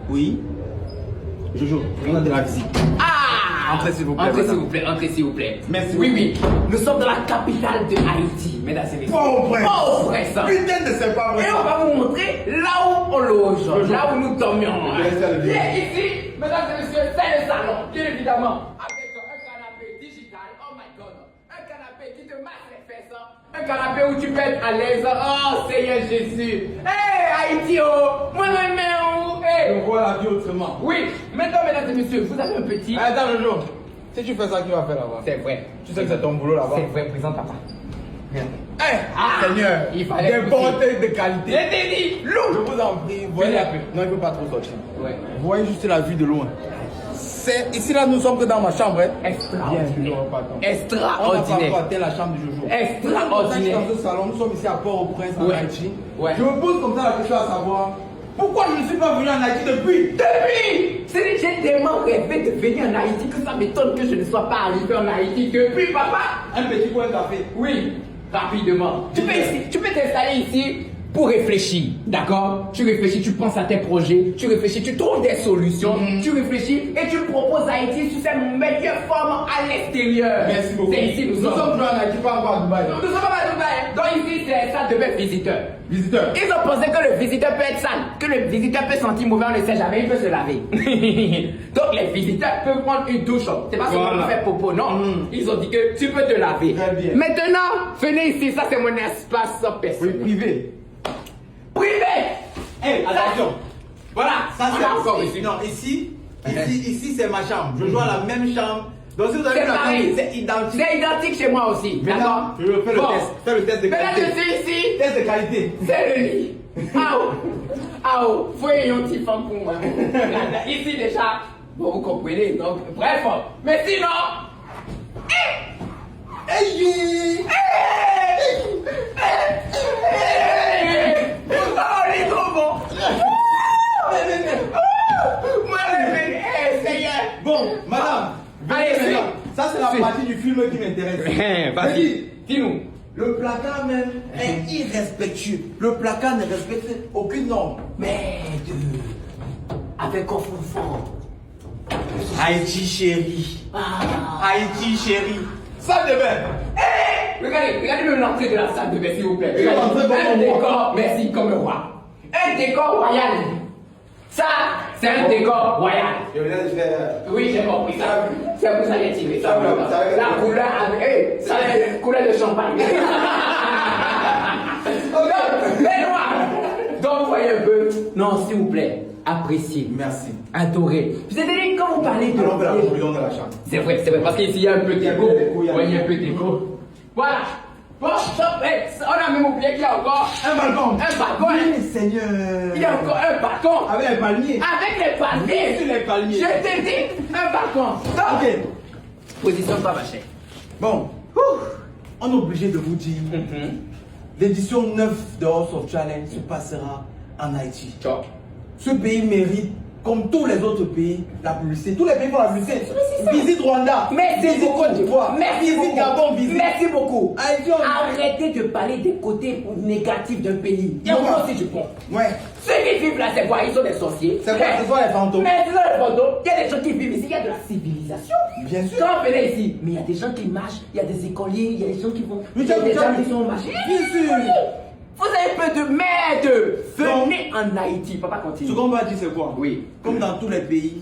Oui. Jojo, on a de la visite. Ah! Entrez s'il vous plaît. Entrez s'il vous plaît, entrez s'il vous plaît. Merci Oui, beaucoup. oui. Nous sommes dans la capitale de Haïti, mesdames et messieurs. Port-au-Prince. Port-au-Prince. Putain de c'est pas vrai. Et on va vous montrer là où on loge, là où nous dormions. Je vais laisser le vidéo. Et ici, mesdames et messieurs, c'est le salon, bien évidemment. Avec un canapé digital, oh my god. Un canapé qui te masse les fesses. Un canapé où tu peux être à l'aise. Oh Seigneur Jésus. Hey Haïti, oh. Moi-même, oh. Hey. On voit la vie autrement. Oui, maintenant, mesdames et messieurs, vous avez un petit. Attends, Jojo. Si tu fais ça, qui va faire là-bas? C'est vrai. Tu sais que c'est ton boulot là-bas. C'est vrai, présente papa. Seigneur, il fallait des pousser. bouteilles de qualité. Je t'ai dit, Je loup. vous en prie, voyez un peu. Non, il ne faut pas trop sortir. Ouais. Vous voyez juste la vue de loin. Ici là, nous sommes que dans ma chambre. Hein. Extraordinaire. Bien, on va pas attendre. On n'a Extraordinaire. pas atteint la chambre du Jojo. Extraordinaire. Dans ce salon, nous sommes ici à Port-au-Prince en Ouais. Haïti. Ouais. Je me pose comme ça la question à savoir pourquoi je ne suis pas venu en Haïti depuis. J'ai tellement rêvé de venir en Haïti que ça m'étonne que je ne sois pas arrivé en Haïti depuis, papa. Un petit coin de café. Oui, rapidement. Tu peux t'installer ici pour réfléchir, d'accord? Tu réfléchis, tu penses à tes projets, tu réfléchis, tu trouves des solutions, tu réfléchis et tu proposes Haïti sous sa meilleure forme à l'extérieur. Merci beaucoup. C'est ici, nous Nous sommes sommes. venus en Haïti, pas encore à Dubaï. Nous sommes à Dubaï. Donc ici, c'est ça devait visiteur. Visiteur. Ils ont pensé que le visiteur peut être sale, que le visiteur peut sentir mauvais, on ne sait jamais, il peut se laver. Donc les visiteurs peuvent prendre une douche. C'est pas seulement pour faire popo, non. Ils ont dit que tu peux te laver. Très bien. Maintenant, venez ici, ça c'est mon espace Oui, personnel. privé. Privé. Hé, attention. Voilà, Ça on c'est a encore ici. ici. Non, ici c'est ma chambre. Je joue à la même chambre. Donc si vous avez C'est la pareil. chambre, c'est identique. C'est identique chez moi aussi, d'accord? Maintenant, je fais le Bon. test. Fais le test de Maintenant, je qualité. suis ici. Test de qualité. C'est le lit. Voyez un petit femme pour moi. Ici déjà, bon, vous comprenez, donc, bref. Mais sinon, oh, il est trop bon. Moi, Seigneur. Bon, madame, Allez, venez maintenant. suis. Ça c'est la Suis. partie du film qui m'intéresse. Vas-y, dis-nous. Le placard même est irrespectueux. Le placard ne respecte aucune norme. Mais avec un fond fort. Haïti chérie. Haïti chérie. Salle de bain. Regardez l'entrée de la salle de bain, s'il vous plaît. L'entrée comme Un un décor, roi. merci, comme un roi. Un décor royal. Ça, c'est un décor royal. Je viens de faire. Oui, j'ai compris ça. C'est un peu ça qui est tiré. Ça, la couleur avec. Ça, c'est la couleur de champagne. Donc, les noirs. Donc, voyez un peu. Non, s'il vous plaît, appréciez. Merci. Adorez. C'est-à-dire, quand vous parlez de. Alors, on fait la conclusion de la chambre. C'est vrai, parce qu'ici il y a un peu d'écho. Il y a un peu d'écho, il y a un Oui, il y a un peu d'écho. Voilà. Bon, stop, on a même oublié qu'il y a encore Un balcon. un balcon. Oui, Seigneur. Il y a encore un balcon. Avec les palmiers. Avec les palmiers. Sur les palmiers. Je t'ai dit, un balcon. Stop. Ok. Position pas ma chère. Bon. On est obligé de vous dire. L'édition 9 de House of Challenge se passera en Haïti. Ciao. Ce pays mérite, comme tous les autres pays, la publicité. Tous les pays font la publicité. c'est ça. Visite Rwanda. Merci visite beaucoup. Côte d'Ivoire. Merci visite beaucoup. Gabon. Visite. Merci beaucoup. Haïti, on- Arrêtez de parler des côtés négatifs d'un pays. Il y a Pourquoi? aussi du pont. Ouais. Ceux qui vivent là, c'est quoi? Ils sont des sorciers. C'est quoi? Ce sont les fantômes. Mais ce sont les fantômes. Il y a des gens qui vivent ici, il y a de la civilisation. Bien sûr. Quand on venait ici, mais il y a des gens qui marchent, il y a des écoliers, il y a des gens qui vont. Mais Il y a des tiens, gens qui sont marchés. bien sûr. Vous avez peu de merde. Venez en Haïti. Papa continue. Ce qu'on va dire, c'est quoi? Oui. Comme dans tous les pays,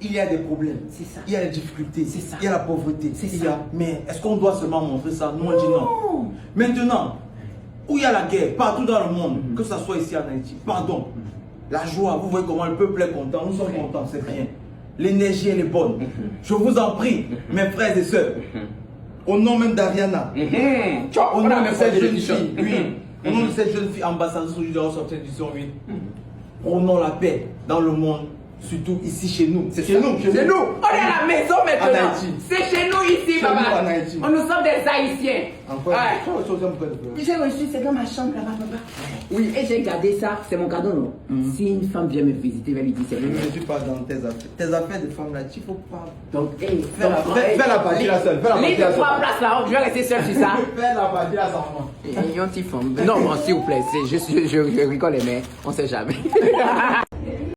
il y a des problèmes. C'est ça. Il y a des difficultés. C'est ça. Il y a la pauvreté. C'est Il ça. y a... Mais est-ce qu'on doit seulement montrer ça? Nous, on dit non. Maintenant, où il y a la guerre, partout dans le monde, que ce soit ici en Haïti, pardon, la joie, vous voyez comment le peuple est content, nous sommes contents, c'est rien. L'énergie, elle est bonne. Je vous en prie, mes frères et sœurs, au nom même d'Ariana, au nom de cette jeune fille, oui, au nom de cette jeune fille ambassadrice du House of Édition 8, prônons la paix dans le monde, surtout ici chez nous. C'est chez nous, C'est nous. On est à la maison En maintenant. Haïti. C'est chez nous ici, Chez nous, papa. en Haïti. Nous sommes des Haïtiens. Encore Ouais. J'ai reçu, c'est dans ma chambre là-bas, papa. Oui, et j'ai gardé ça, c'est mon cadeau, non? Si une femme vient me visiter, elle va lui dire c'est Je le ne suis pas dans tes affaires. Tes affaires de femme là, il faut pas. Donc, hey, Fais la partie là seule. Fais la Lis partie là de trois seule. places là, je vais rester seul sur ça. Fais la partie là sans moi. Et un petit femme. Non, bon, s'il vous plaît, je rigole, mais on sait jamais.